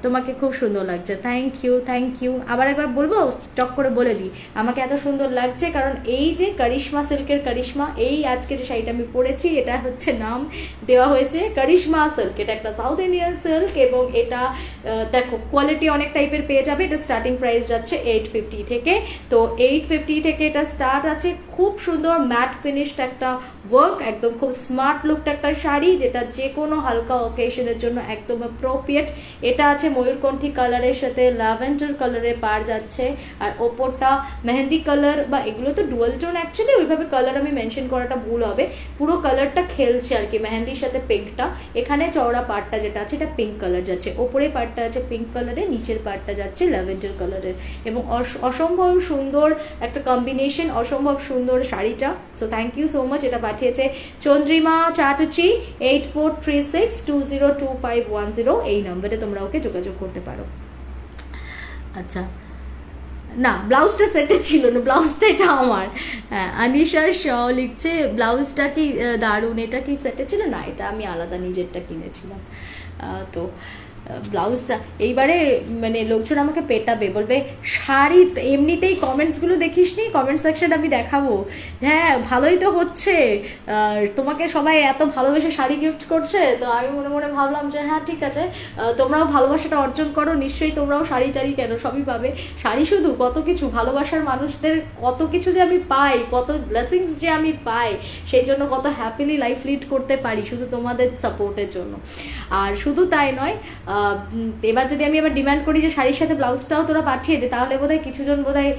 তোমাকে খুব সুন্দর লাগছে, থ্যাংক ইউ থ্যাংক ইউ। আবার একবার বলবো, চক করে বলে দিই, আমাকে এত সুন্দর লাগছে কারণ এই যে করিশ্মা সিল্কের করিশ্মা, এই আজকে যে শাড়িটা আমি পরেছি এটা হচ্ছে নাম দেওয়া হয়েছে করিশ্মা সিল্ক। এটা একটা সাউথ ইন্ডিয়ান সিল্ক এবং এটা দেখো কোয়ালিটি অনেক টাইপের পেয়ে যাবে। এটা স্টার্টিং প্রাইস যাচ্ছে 850 থেকে, তো 850 থেকে এটা স্টার্ট আছে। খুব সুন্দর ম্যাট ফিনিশড একটা ওয়ার্ক, একদম খুব স্মার্ট লুকড একটা শাড়ি, যেটা যে কোনো হালকা অকেশনের জন্য একদম অ্যাপ্রোপ্রিয়েট। এটা আছে ময়ূরকণ্ঠী কালারের সাথে ল্যাভেন্ডার কালারের পার যাচ্ছে, আর ওপরটা মেহেন্দি কালার, বা এগুলো তো ডুয়াল টোন, অ্যাকচুয়ালি ওইভাবে কালার আমি মেনশন করাটা ভুল হবে, পুরো কালারটা খেলছে আর কি, মেহেন্দির সাথে পিঙ্কটা। এখানে চওড়া পার্টটা যেটা আছে এটা পিঙ্ক কালার যাচ্ছে, ওপরে পার্টটা আছে পিঙ্ক কালারের, নিচের পার্টটা যাচ্ছে ল্যাভেন্ডার কালারের, এবং অসম্ভব সুন্দর একটা কম্বিনেশন, অসম্ভব সুন্দর শাড়িটা। So thank you so much. এটা পাঠিয়েছে চন্দ্রিমা চ্যাটার্জি 8436202510, এই নম্বরে তোমরা ওকে যোগাযোগ করতে পারো। আচ্ছা, না ব্লাউজটা সেটে ছিল না, ব্লাউজটা এটা আমার। হ্যাঁ, আনিশা শ লিখছে ব্লাউজটা কি দারুণ, এটা কি সেটে ছিল না, এটা আমি আলাদা নিজেরটা কিনেছিলাম। তো ব্লাউজটা এইবারে মানে লোকজন আমাকে পেটাবে, বলবে শাড়ি এমনিতেই কমেন্টসগুলো দেখিস নি, কমেন্ট সেকশন আমি দেখাবো। হ্যাঁ ভালোই তো হচ্ছে, তোমাকে সবাই এত ভালোবেসে শাড়ি গিফট করছে, তো আমি মনে মনে ভাবলাম যে হ্যাঁ ঠিক আছে, তোমরাও ভালোবাসাটা অর্জন করো, নিশ্চয়ই তোমরাও শাড়ি টাড়ি কেন সবই পাবে। শাড়ি শুধু কত কিছু, ভালোবাসার মানুষদের কত কিছু যে আমি পাই, কত ব্লেসিংস যে আমি পাই, সেই জন্য কত হ্যাপিলি লাইফ লিড করতে পারি শুধু তোমাদের সাপোর্টের জন্য। আর শুধু তাই নয়, এবার যদি আমি এবার ডিমান্ড করি যে শাড়ির সাথে ব্লাউজটাও তোরা পাঠিয়ে দে, তাহলে বোধহয় কিছুজন বোধহয়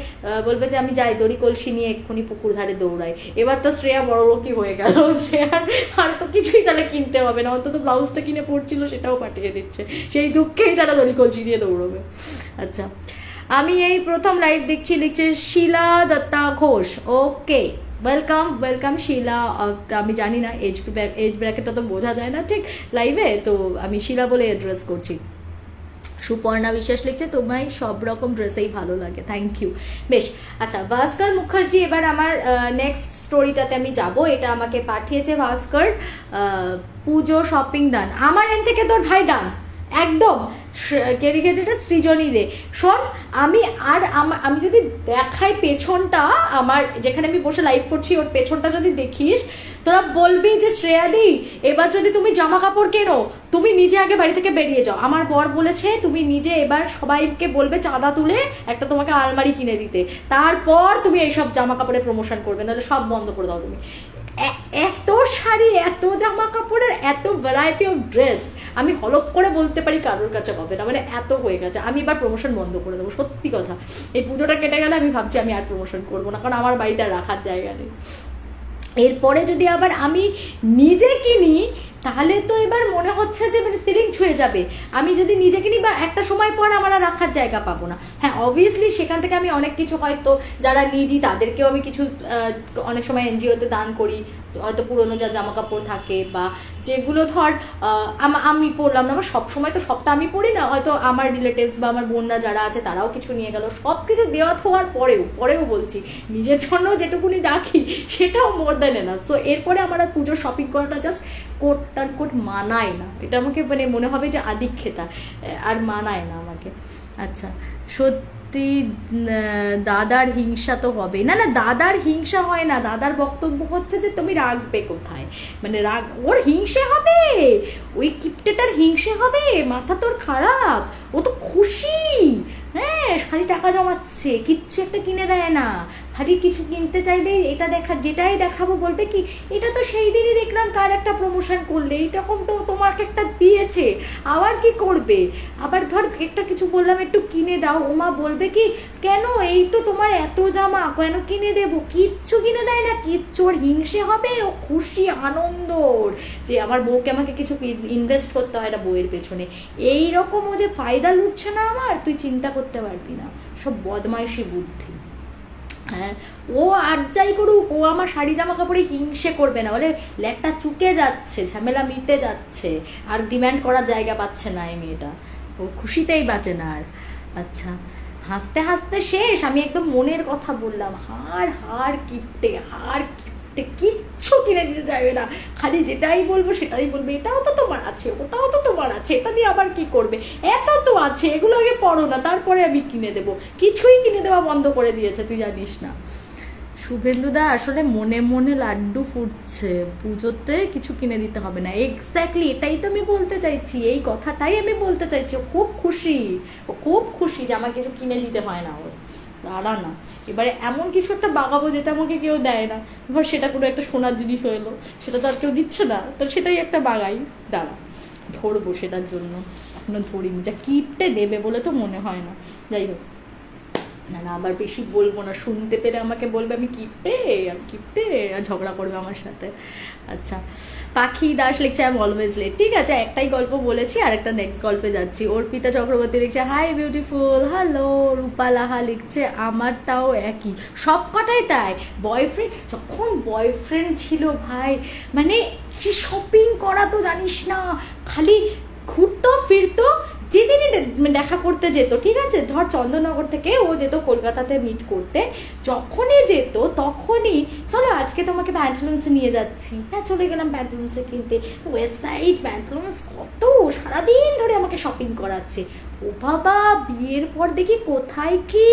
বলবে যে আমি যাই দড়ি কলসি নিয়ে এক্ষুনি পুকুর ধারে দৌড়াই। এবার তো শ্রেয়া বড় লোকই হয়ে গেল, শ্রেয়ার আর তো কিছুই তাহলে কিনতে হবে না, অন্তত ব্লাউজটা কিনে পড়ছিল সেটাও পাঠিয়ে দিচ্ছে, সেই দুঃখেই তারা দড়ি কলসি নিয়ে দৌড়বে। আচ্ছা, আমি এই প্রথম লাইভ দেখছি, লিখছে শিলা দত্তা ঘোষ। ওকে, ওয়েলকাম ওয়েলকাম শিলা। আমি জানি না এজ ব্র্যাকেটটা তো বোঝা যায় না ঠিক লাইভে, তো আমি শিলা বলে অ্যাড্রেস করছি। সুপর্ণা বিশ্বাস লিখছে তোমায় সব রকম ড্রেসেই ভালো লাগে, থ্যাংক ইউ। বেশ, আচ্ছা ভাস্কর মুখার্জি, এবার আমার নেক্সট স্টোরিটাতে আমি যাব। এটা আমাকে পাঠিয়েছে ভাস্কর, পুজো শপিং ডান, আমার এন থেকে তোর ভাই ডান একদম। কে লিখেছে এটা? সৃজনী দে। শোন, আমি যদি দেখাই পেছনটা আমার, যেখানে আমি বসে লাইভ করছি ওর পেছনটা যদি দেখিস, তোরা বলবি যে শ্রেয়াদি এবার যদি তুমি জামা কাপড় কেনো তুমি নিজে আগে বাড়ি থেকে বেরিয়ে যাও। আমার বর বলেছে তুমি নিজে এবার সবাইকে বলবে চাঁদা তুলে একটা তোমাকে আলমারি কিনে দিতে, তারপর তুমি এইসব জামা কাপড়ের প্রমোশন করবে, নাহলে সব বন্ধ করে দাও তুমি। এত শাড়ি, এত জামা কাপড়ের, এত ভ্যারাইটি অফ ড্রেস আমি হলপ করে বলতে পারি কারোর কাছে হবে না, মানে এত হয়ে গেছে। আমি এবার প্রমোশন বন্ধ করে দেবো, সত্যি কথা। এই পুজোটা কেটে গেলে আমি ভাবছি আমি আর প্রমোশন করবো না, কারণ আমার বাড়িতে রাখার জায়গা নেই। এরপরে যদি আবার আমি নিজে কিনি তাহলে তো এবার মনে হচ্ছে যে মানে সিলিং ছুঁয়ে যাবে। আমি যদি নিজে কিনি বা একটা সময় পর আমার আর রাখার জায়গা পাবো না। হ্যাঁ অবভিয়াসলি সেখান থেকে আমি অনেক কিছু, হয়তো যারা নিডি তাদেরকেও আমি কিছু অনেক সময় এনজিওতে দান করি, হয়তো পুরোনো যা জামা কাপড় থাকে বা যেগুলো ধর আমি পরলাম না, আমার সবসময় তো সবটা আমি পরি না, হয়তো আমার রিলেটিভস বা আমার বোনরা যারা আছে তারাও কিছু নিয়ে গেল, সব কিছু দেওয়া হওয়ার পরেও বলছি নিজের জন্য যেটুকুনি রাখি সেটাও মোর দেন না। সো এরপরে আমার আর পুজোর শপিং করাটা জাস্ট কোট মানায় না, এটা আমাকে মানে মনে হবে যে আদিক্ষেতা, আর মানায় না আমাকে। আচ্ছা, সত্যি দাদার হিংসা তো হবে না, না দাদার হিংসা হয় না, দাদার বক্তব্য হচ্ছে যে তুমি রাখবে কোথায়, মানে রাগ ওর হিংসে হবে, ওই কিপটেটার হিংসে হবে, মাথা তোর খারাপ, ও তো খুশি, হ্যাঁ খালি টাকা জমাচ্ছে, কিচ্ছু একটা কিনে দেয় না, খালি কিছু কিনতে চাইলে এটা যেটাই দেখাবো বলবে কি এটা তো সেই দিনই দেখলাম কার একটা প্রমোশন করলে, এইরকম তো তোমাকে একটা দিয়েছে, আবার কি করবে, আবার ধর একটা কিছু বললাম একটু কিনে দাও, ওমা বলবে কি কেন এই তো তোমার এত জামা কেন কিনে দেবো, কিচ্ছু কিনে দেয় না, কিচ্ছু, ওর হিংসে হবে, ও খুশি আনন্দ যে আমার বউকে আমাকে কিছু ইনভেস্ট করতে হয় না বউয়ের পেছনে, এইরকম ও যে ফায়দা লুটছে না আমার, তুই চিন্তা করতে পারবি না, সব বদমাইশি বুদ্ধি। হ্যাঁ ও আর যাই করুক, ও আমার শাড়ি জামা কাপড়ে হিংসে করবে না, বলে ল্যাটটা চুকে যাচ্ছে, ঝামেলা মিটে যাচ্ছে, আর ডিম্যান্ড করার জায়গা পাচ্ছে না এই মেয়েটা, ও খুশিতেই বাঁচে না আর। আচ্ছা, হাসতে হাসতে শেষ, আমি একদম মনের কথা বললাম, হার কিপটে কিপটে, কিচ্ছু কিনে দিতে চাইবে না, খালি যেটাই বলবো সেটাই বলবে, এটাও তো তোমার আছে, ওটাও তো তোমার আছে, এটা নিয়ে আবার কি করবে, এত তো আছে, এগুলো আগে পড়ো না, তারপরে আমি কিনে দেবো। কিছুই কিনে দেওয়া বন্ধ করে দিয়েছে, তুই জানিস না। শুভেন্দুদা আসলে মনে মনে লাড্ডু ফুটছে, পুজোতে কিছু কিনে দিতে হবে না। এক্স্যাক্টলি এটাই তো আমি বলতে চাইছি, এই কথাটাই আমি বলতে চাইছি। ও খুব খুশি, ও খুব খুশি যে আমার কিছু কিনে দিতে হয় না ওর। দাঁড়া না, এবারে এমন কিছু একটা বাগাবো যেটা আমাকে কেউ দেয় না, এবার সেটা পুরো একটা সোনার জিনিস হয়ে এলো, সেটা তো আর কেউ দিচ্ছে না, তো সেটাই একটা বাগাই। দাঁড়া ধরবো সেটার জন্য, এখনো ধরিনি, যা কিপটে দেবে বলে তো মনে হয় না। যাই হোক, না না আবার বেশি বলবো না, শুনতে পেরে আমাকে বলবে আমি কিপটে, আমি কিপটে, আর ঝগড়া করবে আমার সাথে। আচ্ছা, পাখি দাস লিখছে আই এম অলওয়েজ লেট। ঠিক আছে, একটাই গল্প বলেছি, আর একটা নেক্সট গল্পে যাচ্ছি। অর্পিতা চক্রবর্তী লিখছে হাই বিউটিফুল, হ্যালো। রূপা লাহা লিখছে আমারটাও একই, সব কটাই তাই। বয়ফ্রেন্ড, যখন বয়ফ্রেন্ড ছিল ভাই, মানে কি শপিং করা তো জানিস না, খালি ঘুরতো ফিরতো, যেদিনই দেখা করতে যেত, ঠিক আছে, ধর চন্দননগর থেকে ও যেত কলকাতাতে মিট করতে, যখনই যেত তখনই চলো আজকে তোমাকে প্যান্টালুন্সে নিয়ে যাচ্ছি, হ্যাঁ চলে গেলাম প্যান্টালুন্সে কিনতে, ওয়েস্ট সাইড প্যান্টালুন্স, কত সারাদিন ধরে আমাকে শপিং করাচ্ছে। ও বাবা, বিয়ের পর দেখি কোথায় কি,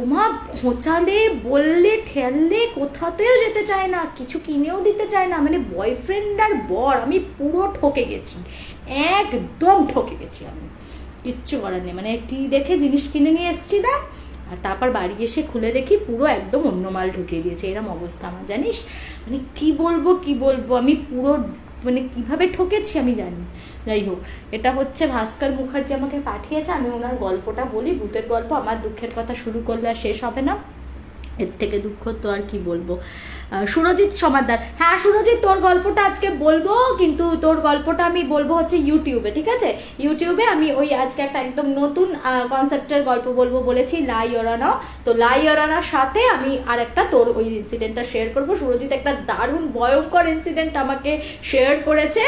ওমা খোঁচালে বললে ঠেললে কোথাতেও যেতে চায় না, কিছু কিনেও দিতে চায় না, মানে বয়ফ্রেন্ড আর বর আমি পুরো ঠকে গেছি, একদম ঠকে গেছি আমি, কিচ্ছু করার নেই। মানে কি দেখে জিনিস কিনে নিয়ে এসছি না, আর তারপর বাড়ি এসে খুলে দেখি পুরো একদম অন্য মাল ঢুকিয়ে দিয়েছে, এরকম অবস্থা আমার, জানিস মানে কি বলবো আমি পুরো, মানে কিভাবে ঠকেছি আমি জানি। যাই হোক, এটা হচ্ছে ভাস্কর মুখার্জি আমাকে পাঠিয়েছে, আমি ওনার গল্পটা বলি, ভূতের গল্প, আমার দুঃখের কথা শুরু করলে আর শেষ হবে না, এর থেকে দুঃখ তো আর কি বলবো। সুরজিৎ সমাদ্দার, হ্যাঁ সুরজিৎ তোর গল্পটা আজকে বলবো, কিন্তু তোর গল্পটা আমি বলবো হচ্ছে ইউটিউবে, ঠিক আছে, ইউটিউবে আমি ওই আজকে একটা একদম নতুন কনসেপ্টের গল্প বলবো বলেছি, লাই ওরানো, তো লাই ওরানোর সাথে আমি আর একটা তোর ওই ইনসিডেন্টটা শেয়ার করবো। সুরজিৎ একটা দারুণ ভয়ঙ্কর ইনসিডেন্ট আমাকে শেয়ার করেছে,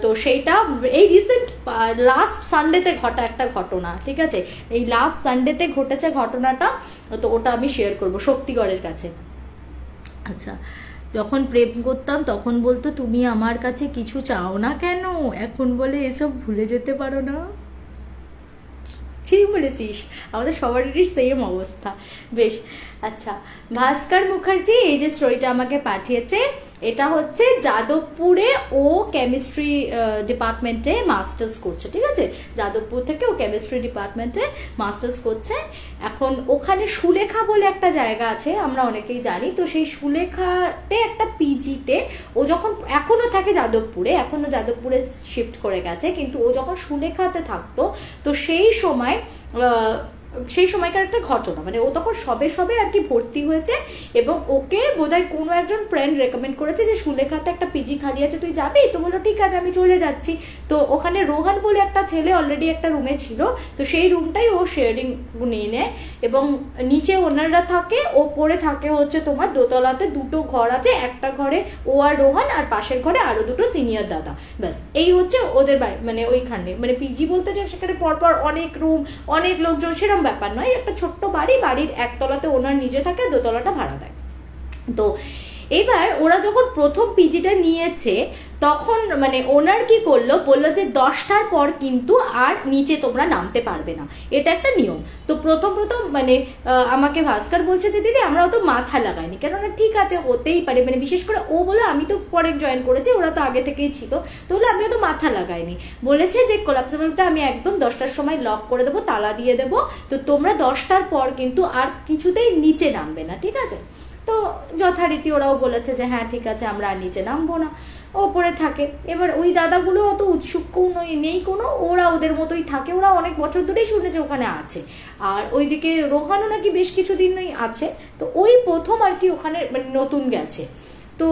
তো সেইটা এই রিসেন্ট লাস্ট সানডেতে ঘটা একটা ঘটনা, ঠিক আছে, এই লাস্ট সানডেতে ঘটেছে ঘটনাটা, তো ওটা আমি শেয়ার করবো শক্তিগড়ের কাছে। আচ্ছা, যখন প্রেম করতাম তখন বলতো তুমি আমার কাছে কিছু চাও না কেন, এখন বলে এসব ভুলে যেতে পারো না। ঠিক বলেছিস, আমাদের সবারই সেম অবস্থা। বেশ, আচ্ছা, ভাস্কর মুখার্জি এই যে স্টোরিটা আমাকে পাঠিয়েছে, এটা হচ্ছে যাদবপুরে ও কেমিস্ট্রি ডিপার্টমেন্টে মাস্টার্স করছে, ঠিক আছে, যাদবপুর থেকে ও কেমিস্ট্রি ডিপার্টমেন্টে মাস্টার্স করছে। এখন ওখানে সুলেখা বলে একটা জায়গা আছে, আমরা অনেকেই জানি, তো সেই সুলেখাতে একটা পিজিতে ও যখন, এখনো থাকে যাদবপুরে, এখনো যাদবপুরে শিফট করে গেছে, কিন্তু ও যখন সুলেখাতে থাকতো, তো সেই সময়কার একটা ঘটনা, মানে ও তখন সবে আর কি ভর্তি হয়েছে, এবং ওকে বোধহয় কোনো একজন ফ্রেন্ড রেকমেন্ড করেছে যে সুলেখাতে একটা পিজি খালি আছে, তুই যাবি, তো বললো ঠিক আছে আমি চলে যাচ্ছি। তো ওখানে রোহান বলে একটা ছেলে অলরেডি একটা রুমে ছিল, তো সেই রুমটাই ও শেয়ারিং নিয়ে নেয়, এবং নিচে ওনাররা থাকে, ওপরে থাকে হচ্ছে তোমার দোতলাতে দুটো ঘর আছে, একটা ঘরে ও আর রোহান, আর পাশের ঘরে আরো দুটো সিনিয়র দাদা, ব্যাস এই হচ্ছে ওদের বাড়ি, মানে ওইখানে, মানে পিজি বলতে চাই সেখানে পরপর অনেক রুম, অনেক লোকজন, সেরকম ব্যাপার নয়, একটা ছোট্ট বাড়ি, বাড়ির একতলাতে ওনার নিজে থাকে, দোতলাটা ভাড়া দেয়। তো এবার ওরা যখন প্রথম পিজিটা নিয়েছে, তখন মানে ওনার কি করলো, বললো যে 10টার পর কিন্তু আর নিচে তোমরা নামতে পারবে না, এটা একটা নিয়ম। তো প্রথম মানে আমাকে ভাস্কর বলছে যে দিদি আমরা অত মাথা লাগাইনি, কেননা ঠিক আছে হতেই পারে, মানে বিশেষ করে ও বলে আমি তো পরে জয়েন করেছি, ওরা তো আগে থেকেই ছিল, তো বলে আমি অত মাথা লাগাইনি, বলেছে যে কোলাপসেবলটা আমি একদম 10টার সময় লক করে দেবো, তালা দিয়ে দেবো, তো তোমরা 10টার পর কিন্তু আর কিছুতেই নিচে নামবে না, ঠিক আছে। তো যথারীতি ওরাও বলেছে যে হ্যাঁ ঠিক আছে আমরা আর নিচে নামবো না, ওপরে থাকে। এবার ওই দাদাগুলো অত উৎসুক নেই কোনো, ওরা ওদের মতোই থাকে, ওরা অনেক বছর ধরেই শুনেছে ওখানে আছে, আর ওইদিকে রোহানও নাকি বেশ কিছুদিনই আছে, তো ওই প্রথম আর কি ওখানে মানে নতুন গেছে। তো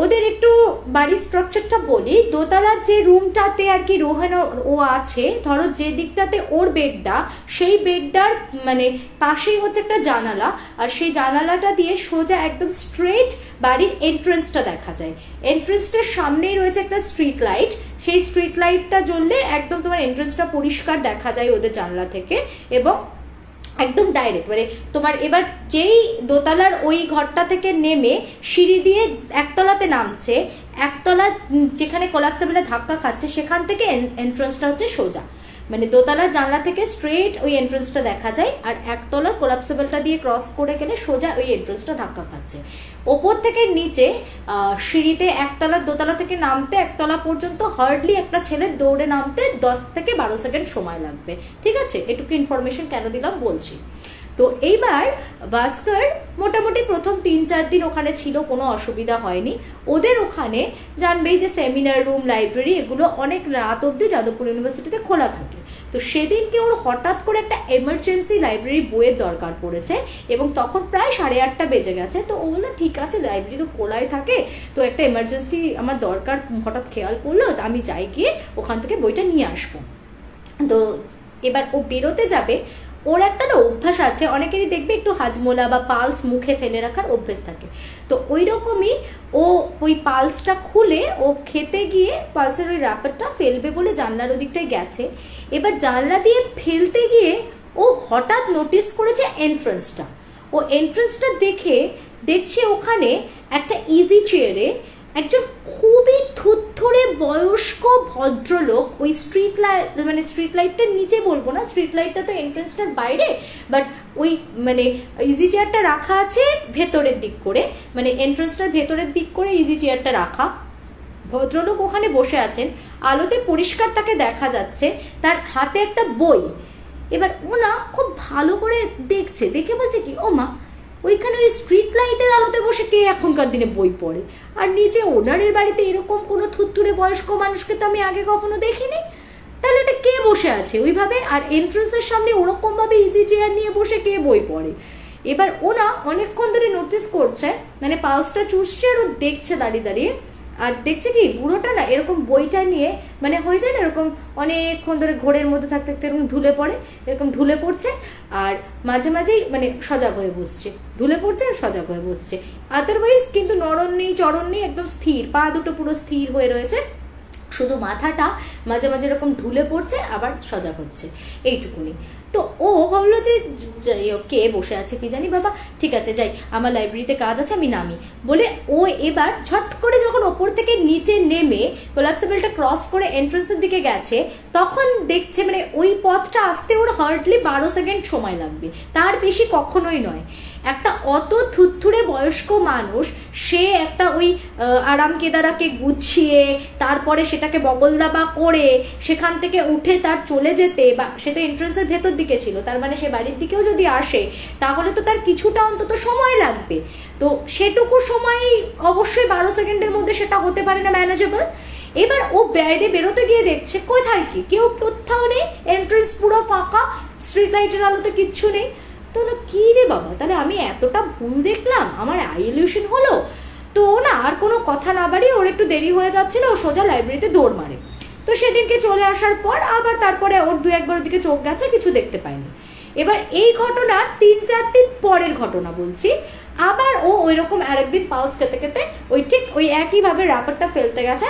ওদের একটু বাড়ির স্ট্রাকচারটা বলি, দোতলার যে রুমটাতে আর কি রোহান ও আছে, ধরো যে দিকটাতে ওর বেডটা, সেই বেডটার মানে পাশেই হচ্ছে একটা জানালা, আর সেই জানালাটা দিয়ে সোজা একদম স্ট্রেট বাড়ির এন্ট্রেন্সটা দেখা যায়, এন্ট্রেন্সটার সামনেই রয়েছে একটা স্ট্রিট লাইট, সেই স্ট্রিট লাইটটা জ্বললে একদম তোমার এন্ট্রেন্সটা পরিষ্কার দেখা যায় ওদের জানলা থেকে, এবং একদম ডাইরেক্ট, মানে তোমার এবার যেই দোতলার ওই ঘরটা থেকে নেমে সিঁড়ি দিয়ে একতলাতে নামছে, একতলা যেখানে কোলাপসেবলে ধাক্কা খাচ্ছে সেখান থেকে এন্ট্রান্সটা হচ্ছে সোজা, মানে দোতলার জানলা থেকে স্ট্রেট ওই এন্ট্রান্সটা দেখা যায়, আর একতলার কোলাপসেবলটা দিয়ে ক্রস করে গেলে সোজা ওই এন্ট্রান্সটা ধাক্কা খাচ্ছে। ওপর থেকে নিচে সিঁড়িতে একতলা দোতলা থেকে নামতে একতলা পর্যন্ত হার্ডলি একটা ছেলের দৌড়ে নামতে 10 থেকে 12 সেকেন্ড সময় লাগবে। ঠিক আছে, এটুকু ইনফরমেশন কেন দিলাম বলছি। তো এইবার ভাস্কর মোটামুটি প্রথম 3-4 দিন ওখানে ছিল, কোনো অসুবিধা হয়নি। ওদের ওখানে জানবেই যে সেমিনার রুম, লাইব্রেরি এগুলো অনেক রাত অবধি যাদবপুর ইউনিভার্সিটিতে খোলা থাকে। তো সেদিনকে ওর হঠাৎ করে একটা এমার্জেন্সি লাইব্রেরি বইয়ের দরকার পড়েছে, এবং তখন প্রায় 8:30 বেজে গেছে। তো ও বললো ঠিক আছে, লাইব্রেরি তো খোলাই থাকে, তো একটা এমার্জেন্সি আমার দরকার হঠাৎ খেয়াল করলো, আমি যাই গিয়ে ওখান থেকে বইটা নিয়ে আসবো। তো এবার ও বেরোতে যাবে, ওর একটা না অভ্যাস আছে, অনেকেরই দেখবে একটু হাজমোলা বা পালস মুখে ফেলে রাখার অভ্যেস থাকে। তো ওই রকমই ও ওই পালসটা খুলে ও খেতে গিয়ে পালসের ওই র্যাপারটা ফেলবে বলে জানলার ওদিকটায় গেছে। এবার জানলা দিয়ে ফেলতে গিয়ে ও হঠাৎ নোটিস করেছে এন্ট্রান্সটা। ও এন্ট্রান্সটা দেখছে ওখানে একটা ইজি চেয়ারে একজন খুবই থুরথুরে বয়স্ক ভদ্রলোক, ওই স্ট্রিট লাইটটার নিচে বলবো না, স্ট্রিট লাইটটা তো এন্ট্রান্সটার বাইরে, বাট ওই মানে ইজি চেয়ারটা রাখা আছে ভেতরের দিক করে, মানে এন্ট্রান্সটার ভেতরের দিক করে ইজি চেয়ারটা রাখা। ভদ্রলোক ওখানে বসে আছেন, আলোতে পরিষ্কার তাকে দেখা যাচ্ছে, তার হাতে একটা বই। এবার ও না খুব ভালো করে দেখছে, দেখে বলছে কি, ও মা, ওইখানে ওই স্ট্রিট লাইটের আলোতে বসে কে এখনকার দিনে বই পড়ে? আর নিচে ওনারের বাড়িতে এরকম কোনো থুরথুরে বয়স্ক মানুষকে তো আমি আগে কখনো দেখিনি, তাহলে এটা কে বসে আছে ওইভাবে? আর এন্ট্রান্সের সামনে ওরকম ভাবে ইজি চেয়ার নিয়ে বসে কে বই পড়ে? এবার ওনা অনেকক্ষণ ধরে নোটিস করছে, মানে পালসটা চুষছে আর ও দেখছে দাঁড়িয়ে দাঁড়িয়ে, আর দেখছে কি বুড়োটা না এরকম বইটা নিয়ে, মানে হয়ে যায় না এরকম অনেকক্ষণ ধরে ঘোরের মধ্যে থাকতে থাকতে এরকম ঢুলে পড়ে, এরকম ঢুলে পড়ছে, আর মাঝে মাঝেই মানে সজাগ হয়ে বসছে, ঢুলে পড়ছে আর সজাগ হয়ে বসছে। আদারওয়াইজ কিন্তু নড়ন নেই, চরণ নেই, একদম স্থির, পা দুটো পুরো স্থির হয়ে রয়েছে, শুধু মাথাটা মাঝে মাঝে এরকম ঢুলে পড়ছে আবার সজাগ হচ্ছে, এইটুকুনি। তো ও ভাবলো যে যাই হোক, কে বসে আছে কি জানি, বাবা ঠিক আছে যাই, আমার লাইব্রেরিতে কাজ আছে, আমি নামি বলে ও এবার ঝট করে যখন ওপর থেকে নিচে নেমে কোলাপসেবলটা ক্রস করে এন্ট্রান্সের দিকে গেছে, তখন দেখছে মানে ওই পথটা আসতে ওর হার্ডলি 12 সেকেন্ড সময় লাগবে, তার বেশি কখনোই নয়। একটা অত থুরথুরে বয়স্ক মানুষ, সে একটা ওই আরাম কেদারাকে গুছিয়ে তারপরে সেটাকে বগলদাবা করে সেখান থেকে উঠে তার চলে যেতে, বা সে তো এন্ট্রান্সের ভেতর দিকে ছিল, তার মানে সে বাড়ির দিকেও যদি আসে তাহলে তো তার কিছুটা অন্তত সময় লাগবে। তো সেটুকু সময় অবশ্যই 12 সেকেন্ডের মধ্যে সেটা হতে পারে না ম্যানেজেবল। এবার ও বাইরে বেরোতে গিয়ে দেখছে কোথায় কি, কেউ কোথাও নেই, এন্ট্রান্স পুরো ফাঁকা, স্ট্রিট লাইটের আলোতে কিচ্ছু নেই। তো না কি রে বাবা, তাহলে আমি এতটা ভুল দেখলাম, আমার আইলিউশন হলো। তো না আর কোনো কথা না বাড়িয়ে, ওর একটু দেরি হয়ে যাচ্ছিল, ও সোজা লাইব্রেরিতে দৌড় মারে। তো সেদিনকে চলে আসার পর আবার তারপরে ওর 2-1 দিকে চোখ গেছে, কিছু দেখতে পায়নি। এবার এই ঘটনা 3-4 দিন পরের ঘটনা বলছি, আবার ও ওই রকম আরেকদিন পালস খেতে খেতে ওই ঠিক ওই একইভাবে র্যাপারটা ফেলতে গেছে,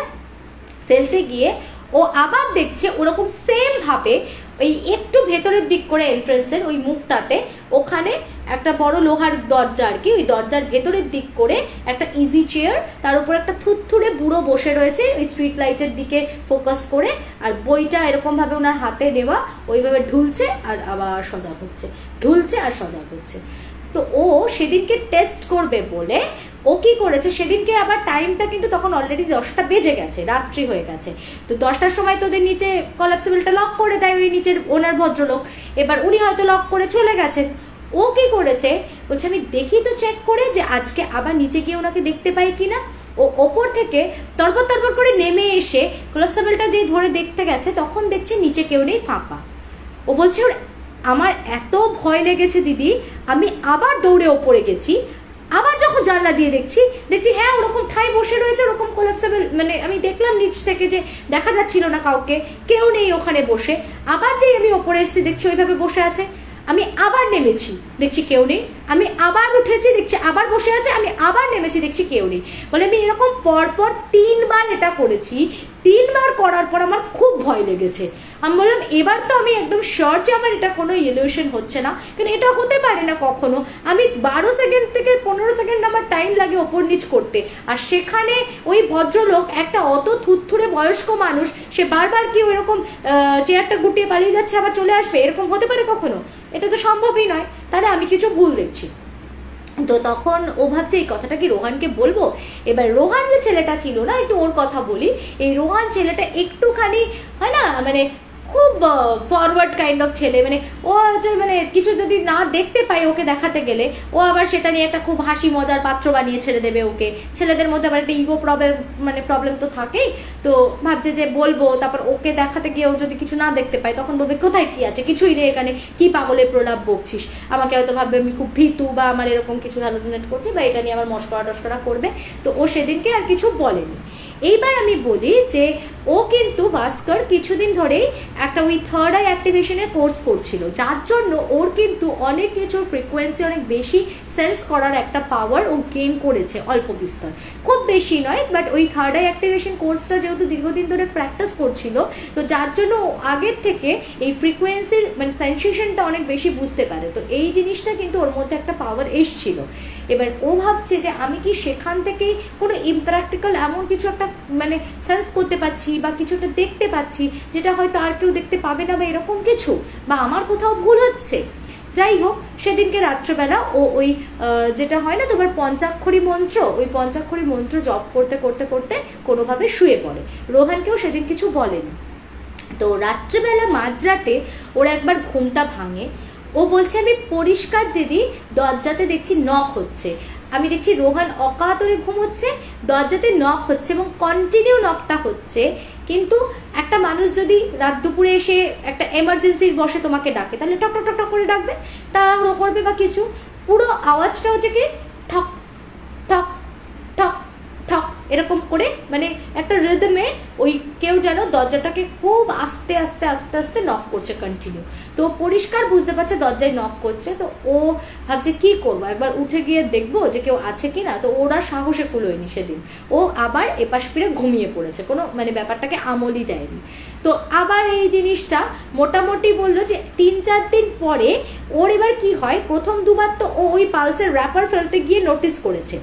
ফেলতে গিয়ে ও আবার দেখছে ওরকম সেম ভাবে ওই একটু ভেতরের দিক করে এন্ট্রান্সের ওই মুখটাতে ওখানে একটা বড় লোহার দরজা আর কি, ওই দরজার ভেতরের দিক করে একটা ইজি চেয়ার, তার উপর একটা থুরথুরে বুড়ো বসে রয়েছে ওই স্ট্রিট লাইটের দিকে ফোকাস করে, আর বইটা এরকম ভাবে ওনার হাতে নেওয়া, ওইভাবে ঢুলছে আর আবার সজাগ হচ্ছে, ঢুলছে আর সজাগ হচ্ছে। তো ও সেদিনকে টেস্ট করবে বলে ও কি করেছে, সেদিনকে আবার টাইমটা কিন্তু তখন অলরেডি 10টা বেজে গেছে, রাত্রি হয়ে গেছে। তো 10টার সময় তোদের নিচে কোলাপসেবলটা লক করে দেয় ওই নিচের ওনার ভদ্রলোক, এবার উনি হয়তো লক করে চলে গেছেন। ও কি করেছে, বলছে আমি দেখি তো চেক করে যে আজকে আবার নিচে গিয়ে ওনাকে দেখতে পাই কিনা। ও ওপর থেকে তরপর তরপর করে নেমে এসে কোলাপসেবলটা যে ধরে দেখতে গেছে, তখন দেখছে নিচে কেউ নেই, ফাঁকা। ও বলছে আমার এত ভয় লেগেছে দিদি, আমি আবার দৌড়ে ওপরে গেছি, আবার যখন জানলা দিয়ে দেখছি হ্যাঁ ওরকম ঠাই বসে রয়েছে, ওরকম কোলাপসেবল, মানে আমি দেখলাম নিচ থেকে যে দেখা যাচ্ছিল না কাউকে, কেউ নেই ওখানে বসে। আবার যেই আমি ওপরে এসেছি দেখছি ওইভাবে বসে আছে, আমি আবার নেমেছি দেখছি কেউ নেই, আমি আবার উঠেছি দেখছি আবার বসে আছে, আমি আবার নেমেছি দেখছি কেউ নেই। বলে আমি এরকম পরপর 3 বার এটা করেছি, 3 বার করার পর আমার খুব ভয় লেগেছে। আমি বললাম এবার তো আমি একদম শিওর যে আমার এটা কোনো ইলিউশন হচ্ছে না, কারণ এটা হতে পারে না কখনো। আমি 12 সেকেন্ড থেকে 15 সেকেন্ড আমার টাইম লাগে ওপর নিচ করতে, আর সেখানে ওই ভদ্রলোক একটা অত থুরথুরে বয়স্ক মানুষ, সে বারবার কি ওইরকম চেয়ারটা গুটিয়ে পালিয়ে যাচ্ছে আবার চলে আসবে, এরকম হতে পারে কখনো? এটা তো সম্ভবই নয়। তাহলে আমি কিছু ভুল দেখছি। তো তখন ও ভাবছে এই কথাটা কি রোহানকে বলবো। এবার রোহান যে ছেলেটা ছিল না, একটু ওর কথা বলি। এই রোহান ছেলেটা একটুখানি হয় না, মানে খুব ফরওয়ার্ড কাইন্ড অফ ছেলে। মানে ও হচ্ছে মানে কিছু যদি না দেখতে পাই ওকে দেখাতে গেলে, ও আবার সেটা নিয়ে একটা খুব হাসি মজার পাত্র বানিয়ে ছেড়ে দেবে ওকে। ছেলেদের মধ্যে আবার একটা ইগো প্রবলেম তো থাকেই। তো ভাবছে যে বলবো, তারপর ওকে দেখাতে গিয়ে ও যদি কিছু না দেখতে পায় তখন বলবে কোথায় কি আছে, কিছুই নেই এখানে, কি পাগলের প্রলাপ বকছিস। আমাকে হয়তো ভাববে আমি খুব ভীতু বা আমার এরকম কিছু হ্যালোজিনেট করছি, বা এটা নিয়ে আমার মস্করা টস্করা করবে। তো ও সেদিনকে আর কিছু বলেনি। এইবার আমি বলি যে ও কিন্তু ভাস্কর কিছুদিন ধরেই একটা ওই থার্ড আই অ্যাক্টিভেশনের কোর্স করছিল, যার জন্য ওর কিন্তু অনেক কিছুর ফ্রিকোয়েন্সি অনেক বেশি সেন্স করার একটা পাওয়ার ও গেইন করেছে, অল্প বিস্তর, খুব বেশি নয়। বাট ওই থার্ড আই অ্যাক্টিভেশন কোর্সটা যেহেতু দীর্ঘদিন ধরে প্র্যাকটিস করছিল, তো যার জন্য আগের থেকে এই ফ্রিকোয়েন্সির মানে সেন্সেশনটা অনেক বেশি বুঝতে পারে। তো এই জিনিসটা কিন্তু ওর মধ্যে একটা পাওয়ার এসছিল। এবার ও ভাবছে যে আমি কি সেখান থেকেই কোনো ইমপ্র্যাকটিক্যাল এমন কিছু একটা মানে সেন্স করতে পারছি বা কিছুটা দেখতে পাচ্ছি যেটা হয়তো আর কেউ দেখতে পাবে না, বা এরকম কিছু, বা আমার কোথাও ভুল হচ্ছে। যাই হোক, সেদিনকে রাত্রেবেলা ও ওই যেটা হয় না তোমার পঞ্চাক্ষরী মন্ত্র, ওই পঞ্চাক্ষরী মন্ত্র জপ করতে করতে করতে কোনোভাবে শুয়ে পড়ে। রোহানকেও সেদিন কিছু বলেনি। তো রাত্রেবেলা মাঝরাতে ওর একবার ঘুমটা ভাঙে। ও বলছে আমি পরিষ্কার দিদি দরজাতে দেখছি নক হচ্ছে। আমি দেখছি রোহান অকাতরে ঘুমোচ্ছে, দরজাতে নক হচ্ছে এবং কন্টিনিউ নকটা হচ্ছে। কিন্তু একটা মানুষ যদি রাত দুপুরে এসে একটা এমার্জেন্সির বসে তোমাকে ডাকে, তাহলে টক টক টক করে ডাকবে, তাড়াহুড়ো করবে বা কিছু। পুরো আওয়াজটা হচ্ছে কি ঠক ঠক ঠক ঠক এরকম করে, মানে একটা রিদমে ওই কেউ যেন দরজাটাকে খুব আস্তে আস্তে আস্তে আস্তে নক করছে কন্টিনিউ। তো পরিষ্কার বুঝতে পারছে দরজায় নক করছে। তো ও ভাবছে কি করবো, একবার উঠে গিয়ে দেখবো যে কেউ আছে কি না। তো ওরা সাহসে কুলোয়নি সেদিন, ও আবার এপাশ ফিরে ঘুমিয়ে পড়েছে, কোনো মানে ব্যাপারটাকে আমলই দেয়নি। তো আবার এই জিনিসটা মোটামুটি বললো যে 3-4 দিন পরে ওর এবার কি হয়, প্রথম দুবার তো ও ওই পালসের র্যাপার ফেলতে গিয়ে নোটিস করেছে।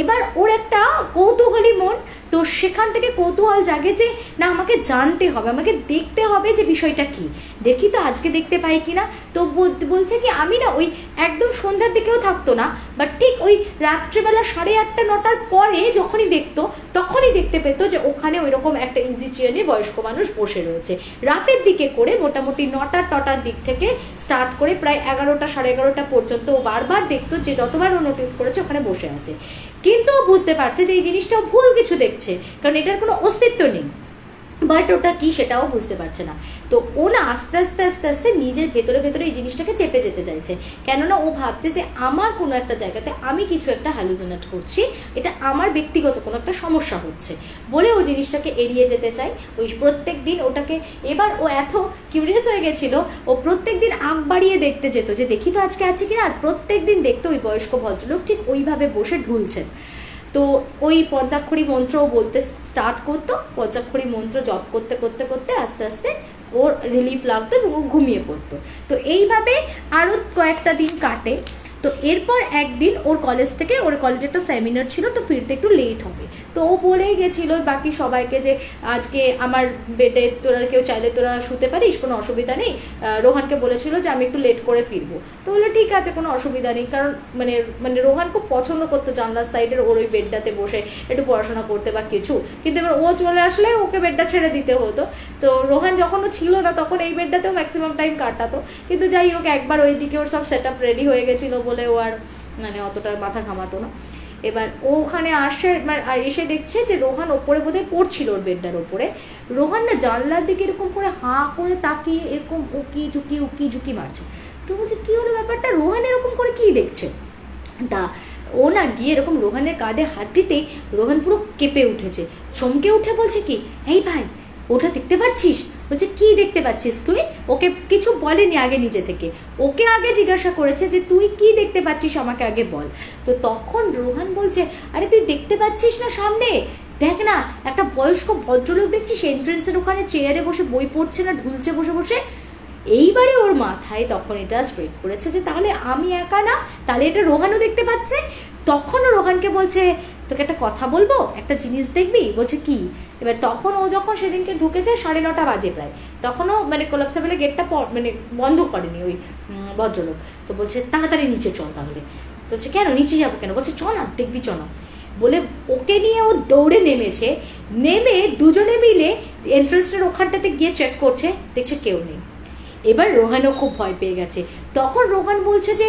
এবার ওর একটা কৌতূহলী মন, তো সেখান থেকে কৌতূহল জাগে যে না আমাকে জানতে হবে, আমাকে দেখতে হবে যে বিষয়টা কি, দেখি তো আজকে দেখতে পাই কিনা। তো বলছে কি আমি না ওই একদম সন্ধ্যার দিকেও থাকতো না, বাট ঠিক ওই রাত্রেবেলা 8:30-9টার পরে যখনই দেখতো তখনই দেখতে পেতো যে ওখানে ওই রকম একটা ইজি চেয়ারে বয়স্ক মানুষ বসে রয়েছে। রাতের দিকে করে মোটামুটি 9টার দিক থেকে স্টার্ট করে প্রায় 11টা 11:30 পর্যন্ত ও বারবার দেখতো, যে যতবার ও নোটিস করেছে ওখানে বসে আছে। কিন্তু ও বুঝতে পারছে যে এই জিনিসটা ভুল কিছু দেখছে, কারণ এটার কোনো অস্তিত্ব নেই, বাট ওটা কি সেটাও বুঝতে পারছে না। তো ও না আস্তে আস্তে আস্তে আস্তে নিজের ভেতরে ভেতরে এই জিনিসটাকে চেপে যেতে চাইছে, কেননা ও ভাবছে যে আমার কোনো একটা জায়গাতে আমি কিছু একটা হ্যালুসিনেট করছি, এটা আমার ব্যক্তিগত কোনো একটা সমস্যা হচ্ছে বলে ও জিনিসটাকে এড়িয়ে যেতে চায়। ওই প্রত্যেক দিন ওটাকে, এবার ও এত কিউরিয়াস হয়ে গেছিল, ও প্রত্যেক দিন আগ বাড়িয়ে দেখতে যেত যে দেখি তো আজকে আছে কিনা। আর প্রত্যেক দিন দেখতো ওই বয়স্ক ভদ্রলোক ঠিক ওইভাবে বসে ঢুলছেন। তো ওই পঞ্চাক্ষরী মন্ত্র বলতে স্টার্ট করতো, পঞ্চাক্ষরী মন্ত্র জপ করতে করতে করতে আস্তে আস্তে ওর রিলিফ লাগতো এবং ও ঘুমিয়ে পড়তো। তো এইভাবে আরও কয়েকটা দিন কাটে। তো এরপর একদিন ওর কলেজ থেকে, ওর কলেজে একটা সেমিনার ছিল, তো ফিরতে একটু লেট হবে। তো ও বলেই গেছিলো বাকি সবাইকে যে আজকে আমার বেডে তোরা কেউ চাইলে তোরা শুতে পারিস, কোনো অসুবিধা নেই। রোহানকে বলেছিল যে আমি একটু লেট করে ফিরবো। তো বললো ঠিক আছে, কোনো অসুবিধা নেই, কারণ মানে মানে রোহান খুব পছন্দ করতো জানলার সাইডের ওর ওই বেডটাতে বসে একটু পড়াশোনা করতে বা কিছু। কিন্তু এবার ও চলে আসলে ওকে বেডটা ছেড়ে দিতে হতো। তো রোহান যখন ও ছিল না তখন এই বেডটাতেও ম্যাক্সিমাম টাইম কাটাতো। কিন্তু যাই হোক, একবার ওই দিকে ওর সব সেট আপ রেডি হয়ে গেছিলো বলে ও আর মানে অতটা মাথা ঘামাতো না। এবার ও ওখানে এসে দেখছে যে রোহান ওপরে বোধহয় পড়ছিল ওর বেডটার ওপরে। রোহান না জানলার দিকে এরকম করে হাঁ করে তাকিয়ে এরকম উকি ঝুঁকি মারছে। তো বলছে কি হলো ব্যাপারটা, রোহান এরকম করে কি দেখছে। তা ও না গিয়ে এরকম রোহানের কাঁধে হাত দিতেই রোহান পুরো কেঁপে উঠেছে, চমকে উঠে বলছে কি এই ভাই ওটা দেখতে পাচ্ছিস? বলছে কি দেখতে পাচ্ছিস তুই? ওকে কিছু বলেনি আগে নিজে থেকে, ওকে আগে জিজ্ঞাসা করেছে যে তুই কি দেখতে পাচ্ছিস আমাকে আগে বল। তো তখন রোহান বলছে আরে তুই দেখতে পাচ্ছিস না সামনে দেখ না একটা বয়স্ক ভদ্রলোক দেখছি সে এন্ট্রেন্সের ওখানে চেয়ারে বসে বই পড়ছে না, ঢুলছে বসে বসে। এইবারে ওর মাথায় তখন এটা স্ট্রেট করেছে যে তাহলে আমি একা না, তাহলে এটা রোহানও দেখতে পাচ্ছে। তখনও রোহানকে বলছে তোকে একটা কথা বলবো, একটা জিনিস দেখবি। বলছে কি? এবার তখন ও যখন সেদিনকে ঢুকেছে 9:30 বাজে প্রায়, তখনও মানে কোলাপসেবলে গেটটা মানে বন্ধ করেনি ওই ভদ্রলোক। তো বলছে তাড়াতাড়ি নিচে চল তাহলে। বলছে কেন নিচে যাবো কেন? বলছে চ না দেখবি, চ না। বলে ওকে নিয়ে ও দৌড়ে নেমেছে। নেমে দুজনে মিলে এন্ট্রান্সটার ওখানটাতে গিয়ে চেক করছে, দেখছে কেউ নেই। এবার রোহানও খুব ভয় পেয়ে গেছে। তখন রোহান বলছে যে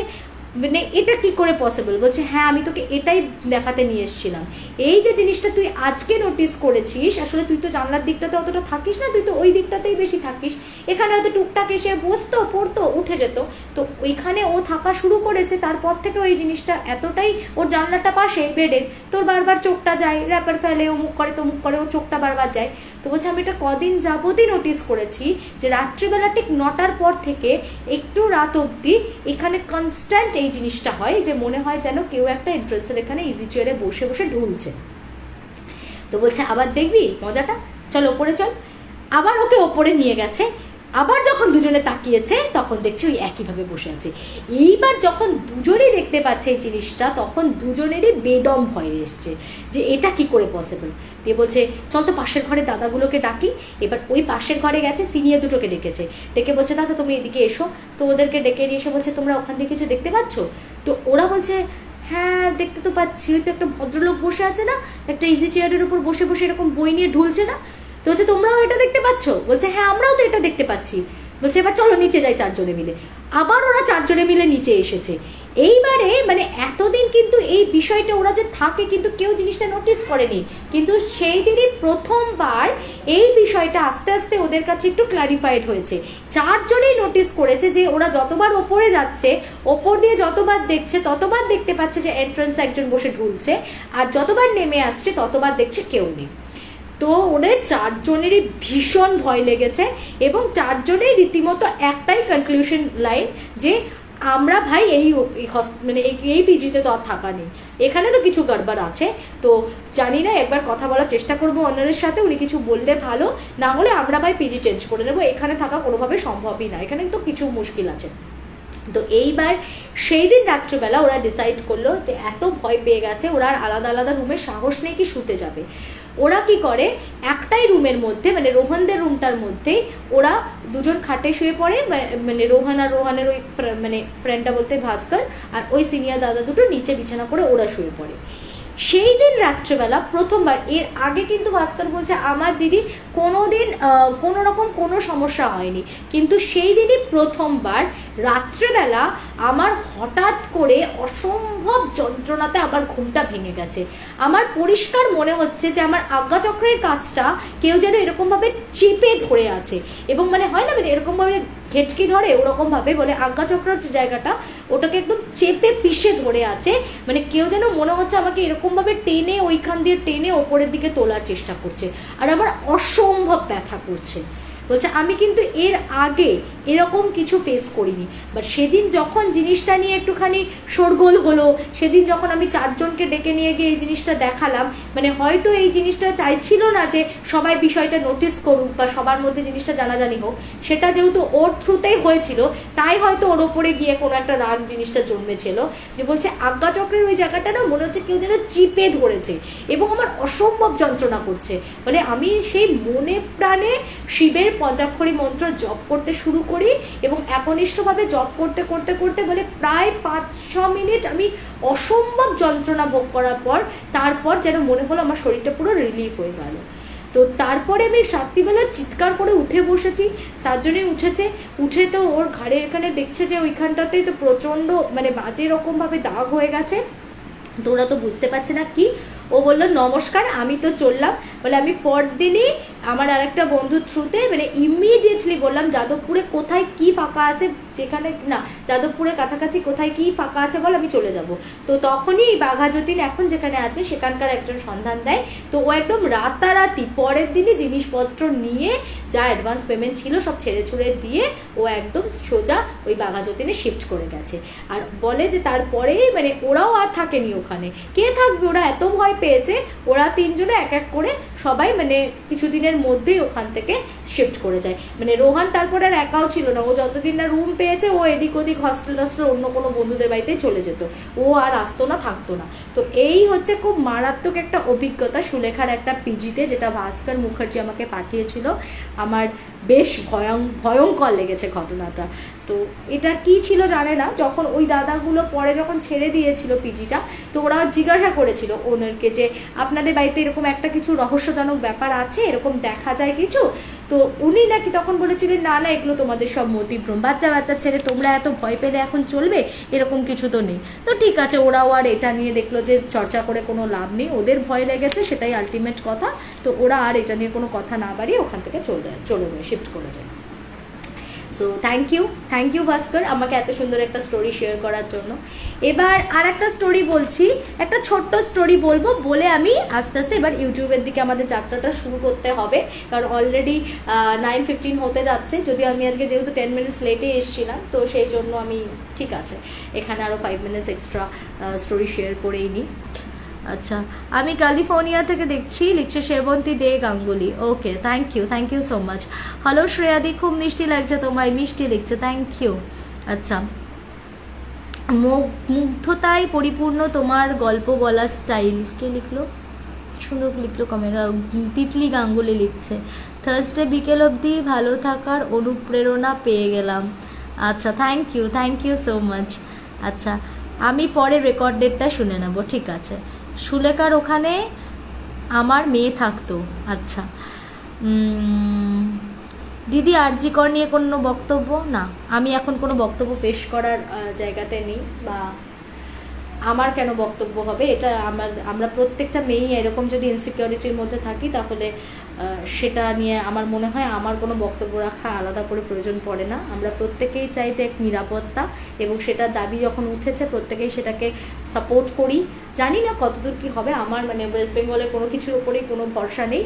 মানে এটা কি করে পসিবল? বলছে হ্যাঁ আমি তোকে এটাই দেখাতে নিয়ে এসেছিলাম। এই যে জিনিসটা তুই আজকে নোটিস করেছিস, আসলে তুই তো জানলার দিকটাতে অতটা থাকিস না, তুই তো ওই দিকটাতেই বেশি থাকিস। এখানে হয়তো টুকটাক এসে বসতো, পড়তো, উঠে যেত। তো ওইখানে ও থাকা শুরু করেছে, তারপর থেকে ওই জিনিসটা এতটাই ওর জানলাটা পাশে বেডের, তোর বারবার চোখটা যায়, র্যাপার ফেলে, অমুক করে তমুক করে, ওর চোখটা বারবার যায়। তো বলছে আমি এটা কদিন যাবতই নোটিস করেছি যে রাত্রিবেলা ঠিক 9টার পর থেকে একটু রাত অবধি এখানে কনস্ট্যান্ট এই জিনিসটা হয় যে মনে হয় যেন কেউ একটা এন্ট্রেন্সের এখানে ইজি চেয়ারে বসে বসে ঢুলছে। তো বলছে আবার দেখবি মজাটা, চল ওপরে চল। আবার ওকে ওপরে নিয়ে গেছে। আবার যখন দুজনে তাকিয়েছে তখন দেখছি ওই একইভাবে বসে আছে। এইবার যখন দুজনেই দেখতে পাচ্ছে এই জিনিসটা, তখন দুজনেরই বেদম ভয় এসছে যে এটা কি করে পসিবল। দিয়ে বলছে চল তো পাশের ঘরে দাদাগুলোকে ডাকি। এবার ওই পাশের ঘরে গেছে, সিনিয়র দুটোকে ডেকেছে, ডেকে বলছে দাদা তুমি এদিকে এসো। তো ওদেরকে ডেকে নিয়ে এসে বলছে তোমরা ওখান থেকে কিছু দেখতে পাচ্ছ? তো ওরা বলছে হ্যাঁ দেখতে তো পাচ্ছি, ওই তো একটা ভদ্রলোক বসে আছে না, একটা ইজি চেয়ারের উপর বসে বসে এরকম বই নিয়ে ঢুলছে না। তো বলছে তোমরাও এটা দেখতে পাচ্ছ? বলছে হ্যাঁ আমরাও তো এটা দেখতে পাচ্ছি। বলছে এবার চলো নিচে যাই 4 জনে মিলে। আবার ওরা 4 জনে মিলে নিচে এসেছে। এইবারে মানে এতদিন কিন্তু এই বিষয়টা ওরা যে থাকে কিন্তু কেউ জিনিসটা নোটিস করেনি, কিন্তু সেই দিনই প্রথমবার এই বিষয়টা আস্তে আস্তে ওদের কাছে একটু ক্লারিফাইড হয়েছে। 4 জনেই নোটিস করেছে যে ওরা যতবার ওপরে যাচ্ছে, ওপর দিয়ে যতবার দেখছে ততবার দেখতে পাচ্ছে যে এন্ট্রান্স একজন বসে ঢুলছে, আর যতবার নেমে আসছে ততবার দেখছে কেউ নেই। তো ওদের 4 জনেরই ভীষণ ভয় লেগেছে এবং 4 জনেই রীতিমতো একটাই কনক্লুশন লাইন যে আমরা ভাই এই মানে এই পিজিতে তো আর থাকা নেই, এখানে তো কিছু গড়বড় আছে। তো জানি না, একবার কথা বলার চেষ্টা করবো অন্যের সাথে, উনি কিছু বললে ভালো, না হলে আমরা ভাই পিজি চেঞ্জ করে নেবো, এখানে থাকা কোনোভাবে সম্ভবই না, এখানে তো কিছু মুশকিল আছে। তো এইবার সেই দিন রাত্রিবেলা ওরা ডিসাইড করলো যে এত ভয় পেয়ে গেছে, ওরা আর আলাদা আলাদা রুমে সাহস নেই কি শুতে যাবে। ওরা কি করে একটাই রুমের মধ্যে মানে রোহনদের রুমটার মধ্যেই ওরা দুজন খাটে শুয়ে পড়ে, মানে রোহন আর রোহানের ওই মানে ফ্রেন্ডটা বলতে ভাস্কর আর ওই সিনিয়র দাদা দুটো নিচে বিছানা করে ওরা শুয়ে পড়ে। সেই দিন রাত্রেবেলা প্রথমবার, এর আগে কিন্তু ভাস্কর বলছে আমার দিদি কোনোদিন কোনো রকম কোনো সমস্যা হয়নি, কিন্তু সেই দিনই প্রথমবার রাত্রেবেলা আমার হঠাৎ করে অসম্ভব যন্ত্রণাতে আমার ঘুমটা ভেঙে গেছে। আমার পরিষ্কার মনে হচ্ছে যে আমার আজ্ঞাচক্রের কাজটা কেউ যেন এরকমভাবে চেপে ধরে আছে, এবং মানে হয় না মানে এরকমভাবে ঘেটকি ধরে ওরকমভাবে, বলে আজ্ঞাচক্রের জায়গাটা ওটাকে একদম চেপে পিষে ধরে আছে, মানে কেউ যেন মনে হচ্ছে আমাকে এরকমভাবে টেনে ওইখান দিয়ে টেনে ওপরের দিকে তোলার চেষ্টা করছে, আর আমার অসম্ভব ব্যথা করছে। বলছে আমি কিন্তু এর আগে এরকম কিছু ফেস করিনি, বাট সেদিন যখন জিনিসটা নিয়ে একটুখানি শোরগোল হলো, সেদিন যখন আমি 4 জনকে ডেকে নিয়ে গিয়ে এই জিনিসটা দেখালাম, মানে হয়তো এই জিনিসটা চাইছিল না যে সবাই বিষয়টা নোটিস করুক বা সবার মধ্যে জিনিসটা জানাজানি হোক, সেটা যেহেতু ওর থ্রুতেই হয়েছিল তাই হয়তো ওর ওপরে গিয়ে কোনো একটা রাগ জিনিসটা জন্মেছিল, যে বলছে আজ্ঞাচক্রের ওই জায়গাটা না মনে হচ্ছে কেউ যেন চিপে ধরেছে এবং আমার অসম্ভব যন্ত্রণা করছে। মানে আমি সেই মনে প্রাণে শিবের পঞ্চাক্ষরী মন্ত্র জপ করতে শুরু করি এবং একনিষ্ঠভাবে জপ করতে করতে করতে বলে প্রায় 5-6 মিনিট আমি অসম্ভব যন্ত্রণা ভোগ করার পর তারপর যেন মনে হলো আমার শরীরটা পুরো রিলিফ হয়ে গেল। তো তারপরে আমি রাত্রিবেলা চিৎকার করে উঠে বসেছি, 4 জনেই উঠেছে, উঠে তো ওর ঘাড়ে এখানে দেখছে যে ওইখানটাতে তো প্রচণ্ড মানে বাজে রকমভাবে দাগ হয়ে গেছে। তো ওরা তো বুঝতে পারছে না কি, ও বললো নমস্কার আমি তো চললাম, বলে আমি পরদিনই আমার আরেকটা বন্ধুর থ্রুতে মানে ইমিডিয়েটলি বললাম যাদবপুরে কোথায় কি ফাঁকা আছে, যেখানে না যাদবপুরে কাছাকাছি কোথায় কি ফাঁকা আছে বল, আমি চলে যাব। তো তখনই বাঘা যতীন এখন যেখানে আছে সেখানকার একজন সন্ধান দেয়। তো ও একদম রাতারাতি পরের দিনই জিনিসপত্র নিয়ে যা অ্যাডভান্স পেমেন্ট ছিল সব ছেড়ে ছুড়ে দিয়ে ও একদম সোজা ওই বাঘা যতীনে শিফট করে গেছে। আর বলে যে তারপরে মানে ওরাও আর থাকেনি ওখানে, কে থাকবে, ওরা এত ভয় পেয়েছে, ওরা তিনজনে এক এক করে সবাই মানে কিছুদিনের মধ্যেই ওখান থেকে শিফট করে যায়। মানে রোহান তারপরে আর একাও ছিল না, ও যতদিন না রুম পেয়েছে ও এদিক ওদিক হস্টেল অন্য কোনো বন্ধুদের বাড়িতেই চলে যেত, ও আর আসতো না থাকতো না। তো এই হচ্ছে খুব মারাত্মক একটা অভিজ্ঞতা সুলেখার একটা পিজিতে, যেটা ভাস্কর মুখার্জি আমাকে পাঠিয়েছিল। আমার বেশ ভয়ঙ্কর লেগেছে ঘটনাটা। তো এটা কি ছিল জানে না, যখন ওই দাদাগুলো পরে যখন ছেড়ে দিয়েছিল পিজিটা, তো ওরা জিজ্ঞাসা করেছিল ওনারকে যে আপনাদের বাড়িতে এরকম একটা কিছু রহস্যজনক ব্যাপার আছে, এরকম দেখা যায় কিছু? তো উনি নাকি তখন বলেছিলেন না না এগুলো তোমাদের সব মতিভ্রম, বাচ্চা বাচ্চা ছেড়ে তোমরা এত ভয় পেলে এখন চলবে, এরকম কিছু তো নেই। তো ঠিক আছে, ওরাও আর এটা নিয়ে দেখলো যে চর্চা করে কোনো লাভ নেই, ওদের ভয় লেগেছে সেটাই আলটিমেট কথা। তো ওরা আর এটা নিয়ে কোনো কথা না বাড়িয়ে ওখান থেকে চলে যায়, শিফট করে যায়। সো থ্যাংক ইউ ভাস্কর আমাকে এত সুন্দর একটা স্টোরি শেয়ার করার জন্য। এবার আর একটা স্টোরি বলছি, একটা ছোট্ট স্টোরি বলবো, বলে আমি আস্তে আস্তে এবার ইউটিউবের দিকে আমাদের যাত্রাটা শুরু করতে হবে, কারণ অলরেডি 9:15 হতে যাচ্ছে। যদিও আমি আজকে যেহেতু 10 মিনিটস লেটে এসেছিলাম, তো সেই জন্য আমি ঠিক আছে এখানে আরও 5 মিনিটস এক্সট্রা স্টোরি শেয়ার করেই নিই। আচ্ছা, আমি ক্যালিফোর্নিয়া থেকে দেখছি, লিখছে Sebanti De Ganguly. Okay, thank you so much. Hello শ্রেয়াদি, খুব মিষ্টি লাগছে তোমায়, মিষ্টি লিখছে, থ্যাংক ইউ। আচ্ছা, মুগ্ধতায় পরিপূর্ণ তোমার গল্প বলার স্টাইল, কে লিখলো, সুন্দর লিখলো কমেন্ট, তিতলি গাঙ্গুলি লিখছে, থার্সডে বিকেল অবধি ভালো থাকার অনুপ্রেরণা পেয়ে গেলাম। আচ্ছা, থ্যাংক ইউ সো মাচ। আচ্ছা, আমি পরে রেকর্ড ডেটটা শুনে নেব, ঠিক আছে। সুলেখার ওখানে আমার মেয়ে থাকতো। আচ্ছা, দিদি আরজি কর নিয়ে কোনো বক্তব্য? না, আমি এখন কোনো বক্তব্য পেশ করার জায়গাতে নেই, বা আমার কেন বক্তব্য হবে, এটা আমরা প্রত্যেকটা মেয়েই এরকম যদি ইনসিকিউরিটির মধ্যে থাকি, তাহলে সেটা নিয়ে আমার মনে হয় আমার কোনো বক্তব্য রাখা আলাদা করে প্রয়োজন পড়ে না। আমরা প্রত্যেকেই চাই যে এক নিরাপত্তা, এবং সেটার দাবি যখন উঠেছে প্রত্যেকেই সেটাকে সাপোর্ট করি। জানি না কতদূর কী হবে, আমার মানে ওয়েস্ট বেঙ্গলের কোনো কিছুর ওপরেই কোনো ভরসা নেই।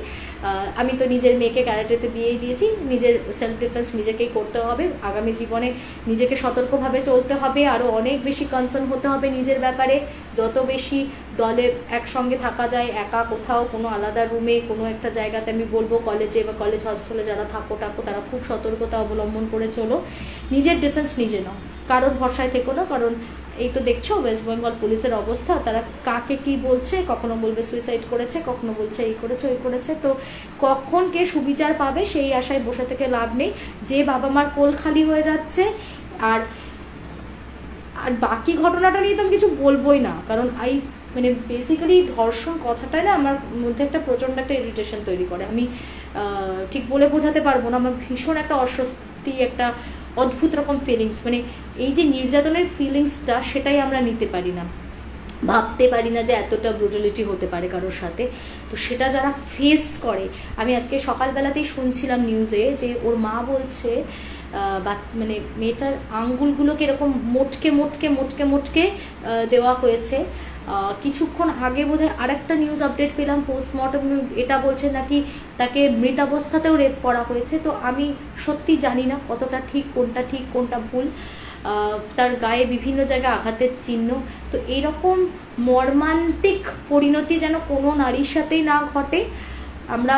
আমি তো নিজের মেয়েকে ক্যারাটেতে দিয়েই দিয়েছি, নিজের সেলফ ডিফেন্স নিজেকেই করতে হবে। আগামী জীবনে নিজেকে সতর্কভাবে চলতে হবে, আরও অনেক বেশি কনসার্ন হতে হবে নিজের ব্যাপারে। যত বেশি দলের একসঙ্গে থাকা যায়, একা কোথাও কোনো আলাদা রুমে কোনো একটা জায়গাতে, আমি বলবো কলেজে বা কলেজ হস্টেলে যারা থাকো তারা খুব সতর্কতা অবলম্বন করে চলো। নিজের ডিফেন্স নিজে নাও, কারোর ভরসায় থেকো না। কারণ এই তো দেখছো ওয়েস্ট বেঙ্গল পুলিশের অবস্থা, তারা কাকে কি বলছে, কখনো বলবে সুইসাইড করেছে, কখনো বলছে এই করেছে ওই করেছে। তো কখন কে সুবিচার পাবে সেই আশায় বসে থেকে লাভ নেই। যে বাবা মার কোল খালি হয়ে যাচ্ছে, আর বাকি ঘটনাটা নিয়ে তো আমি কিছু বলবোই না, কারণ মানে বেসিক্যালি ধর্ষণ কথাটাই না আমার মধ্যে একটা প্রচণ্ড একটা ইরিটেশন তৈরি করে। আমি ঠিক বলে বোঝাতে পারবো না, আমার ভীষণ একটা অস্বস্তি, একটা অদ্ভুত রকম ফিলিংস, মানে এই যে নির্যাতনের ফিলিংসটা সেটাই আমরা নিতে পারি না, ভাবতে পারি না যে এতটা ব্রুটালিটি হতে পারে কারোর সাথে। তো সেটা যারা ফেস করে, আমি আজকে সকালবেলাতেই শুনছিলাম নিউজে যে ওর মা বলছে মানে মেয়েটার আঙ্গুলগুলোকে এরকম মোটকে দেওয়া হয়েছে। কিছুক্ষণ আগে বোধহয় আরেকটা নিউজ আপডেট পেলাম, পোস্টমর্টম এটা বলছে নাকি তাকে মৃতাবস্থাতেও রেপ করা হয়েছে। তো আমি সত্যি জানি না কতটা ঠিক কোনটা ভুল। তার গায়ে বিভিন্ন জায়গায় আঘাতের চিহ্ন। তো এইরকম মর্মান্তিক পরিণতি যেন কোনো নারীর সাথেই না ঘটে। আমরা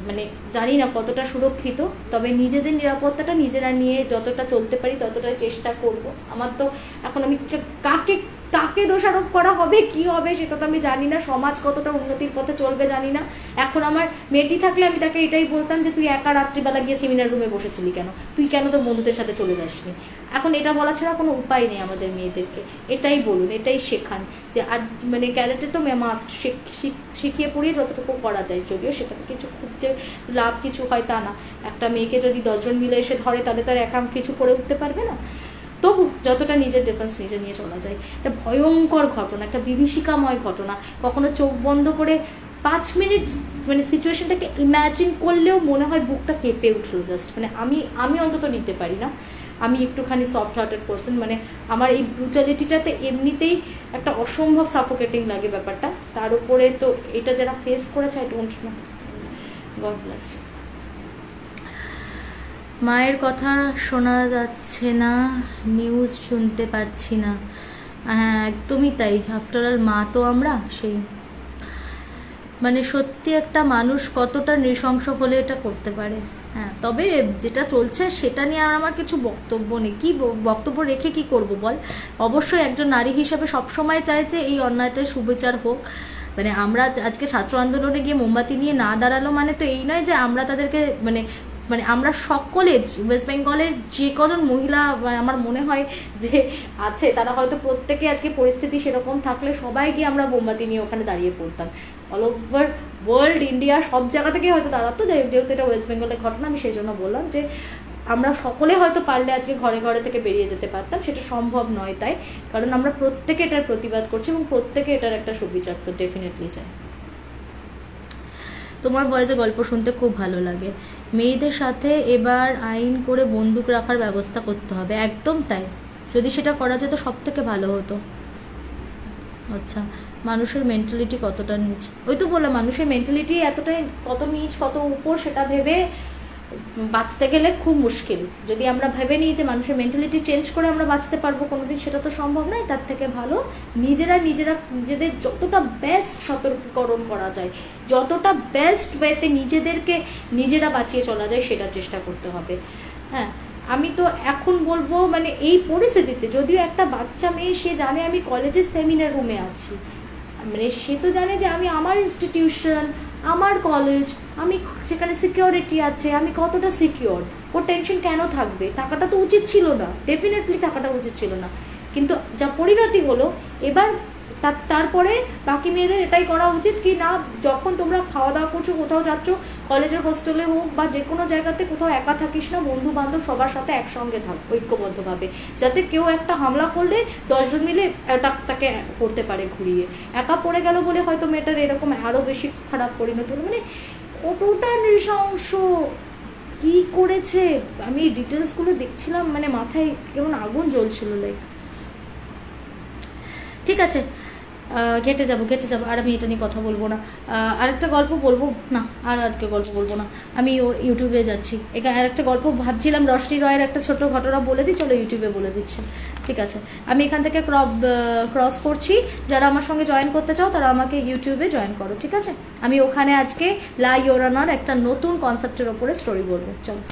মানে জানি না কতটা সুরক্ষিত, তবে নিজেদের নিরাপত্তাটা নিজেরা নিয়ে যতটা চলতে পারি ততটাই চেষ্টা করব। আমার তো এখন আমি কাকে দোষারোপ করা হবে, কি হবে সেটা তো আমি জানি না, সমাজ কতটা উন্নতির পথে চলবে জানি না। এখন আমার মেয়েটি থাকলে আমি তাকে এটাই বলতাম যে তুই একা রাত্রিবেলা গিয়ে সেমিনার রুমে বসেছিলি কেন, তুই কেন তোর বন্ধুদের সাথে চলে যাসনি। এখন এটা বলা ছাড়া কোনো উপায় নেই আমাদের মেয়েদেরকে, এটাই বলুন, এটাই শেখান যে আর মানে ক্যারেটে তো মাস্ট শিখিয়ে পড়িয়ে যতটুকু করা যায়, যদিও সেটাতে কিছু খুব যে লাভ কিছু হয় তা না। একটা মেয়েকে যদি 10 জন মিলে এসে ধরে তাহলে তার একা কিছু করে উঠতে পারবে না। তবু যতটা নিজের ডিফেন্স নিজে নিয়ে চলা যায়। একটা ভয়ঙ্কর ঘটনা, একটা বিভীষিকাময় ঘটনা। কখনো চোখ বন্ধ করে 5 মিনিট মানে সিচুয়েশনটাকে ইম্যাজিন করলেও মনে হয় বুকটা কেঁপে উঠলো জাস্ট, মানে আমি অন্তত নিতে পারি না। আমি একটুখানি সফট হার্টেড পার্সন, মানে আমার এই ব্রুটালিটিটাতে এমনিতেই একটা অসম্ভব সাফোকেটিং লাগে ব্যাপারটা, তার উপরে তো এটা যারা ফেস করেছে I don't know, god bless. মায়ের কথা শোনা যাচ্ছে না, নিউজ শুনতে পারছি না। হ্যাঁ একদমই তাই, আফটার অল মা তো আমরা সেই, মানে সত্যি একটা মানুষ কতটা নৃশংস হলে এটা করতে পারে। হ্যাঁ তবে যেটা চলছে সেটা নিয়ে আর আমার কিছু বক্তব্য নেই, কি বক্তব্য রেখে কি করব বল। অবশ্যই একজন নারী হিসাবে সবসময় চাই যে এই অন্যায়টার সুবিচার হোক। মানে আমরা আজকে ছাত্র আন্দোলনে গিয়ে মোমবাতি নিয়ে না দাঁড়ালো মানে তো এই নয় যে আমরা তাদেরকে মানে মানে আমরা সকলে ওয়েস্ট বেঙ্গলের যে কজন মহিলা আমার মনে হয় যে আছে তারা হয়তো প্রত্যেকে আজকে পরিস্থিতি সেরকম থাকলে সবাই গিয়ে আমরা মোমবাতি নিয়ে ওখানে দাঁড়িয়ে পড়তাম। অল ওভার ওয়ার্ল্ড ইন্ডিয়া সব জায়গা থেকে হয়তো দাঁড়াতো, যেহেতু এটা ওয়েস্ট বেঙ্গলের ঘটনা আমি সেই জন্য বললাম যে আমরা সকলে হয়তো পারলে আজকে ঘরে ঘরে থেকে বেরিয়ে যেতে পারতাম, সেটা সম্ভব নয় তাই, কারণ আমরা প্রত্যেকে এটার প্রতিবাদ করছি এবং প্রত্যেকে এটার একটা সুবিচার তো ডেফিনেটলি চাই। তোমার ভয়েসে গল্প শুনতে খুব ভালো লাগে। মেয়েদের সাথে এবার আইন করে বন্দুক রাখার ব্যবস্থা করতে হবে। একদম তাই, যদি সেটা করা যেত সব থেকে ভালো হতো। আচ্ছা মানুষের মেন্টালিটি কতটা নিচ, ওই তো বললাম মানুষের মেন্টালিটি এতটাই কত নিচ কত উপর সেটা ভেবে বাঁচতে গেলে খুব মুশকিল। যদি আমরা ভেবে নিই যে মানুষের মেন্টালিটি চেঞ্জ করে আমরা বাঁচতে পারবো কোনোদিন, সেটা তো সম্ভব নয়। তার থেকে ভালো নিজেদের যতটা বেস্ট সতর্কীকরণ করা যায়, যতটা বেস্ট ওয়েতে নিজেদেরকে নিজেরা বাঁচিয়ে চলা যায় সেটা চেষ্টা করতে হবে। হ্যাঁ আমি তো এখন বলবো মানে এই পরিস্থিতিতে যদিও একটা বাচ্চা মেয়ে সে জানে আমি কলেজের সেমিনার রুমে আছি, মানে সে তো জানে যে আমি আমার ইনস্টিটিউশন আমার কলেজ আমি সেখানে সিকিউরিটি আছে, আমি কতটা সিকিউর, ওর টেনশন কেন থাকবে? থাকাটা তো উচিত ছিল না, ডেফিনেটলি থাকাটা উচিত ছিল না, কিন্তু যা পরিণতি হলো এবার তারপরে বাকি মেয়েদের এটাই করা উচিত কি না, যখন তোমরা খাওয়া দাওয়া করছো কোথাও যাচ্ছ কলেজের হোস্টেলে হোক বা যে কোনো জায়গাতে কোথাও একা থাকিস না, বন্ধু বান্ধব সবার সাথে একসঙ্গে থাক ঐক্যবদ্ধভাবে, যাতে কেউ একটা হামলা করলে 10 জন মিলে তাকে করতে পারে ঘুরিয়ে। একা পড়ে গেল বলে হয়তো মেয়েটার এরকম আরও বেশি খারাপ পরিণত হলো, মানে কতটা নৃশংস কি করেছে আমি এই ডিটেলসগুলো দেখছিলাম, মানে মাথায় কেমন আগুন জ্বলছিল লাইক। ঠিক আছে ঘেটে যাবো আর আমি এটা নিয়ে কথা বলবো না। আরেকটা গল্প বলবো না, আর আজকে গল্প বলবো না, আমি ইউটিউবে যাচ্ছি। এখানে আরেকটা গল্প ভাবছিলাম রশনি রয়ের একটা ছোট ঘটনা বলে দিই, চলো ইউটিউবে বলে দিচ্ছি। ঠিক আছে আমি এখান থেকে ক্রস করছি, যারা আমার সঙ্গে জয়েন করতে চাও তারা আমাকে ইউটিউবে জয়েন করো। ঠিক আছে আমি ওখানে আজকে লা ইয়োরানার একটা নতুন কনসেপ্টের ওপরে স্টোরি বলবো, চলো।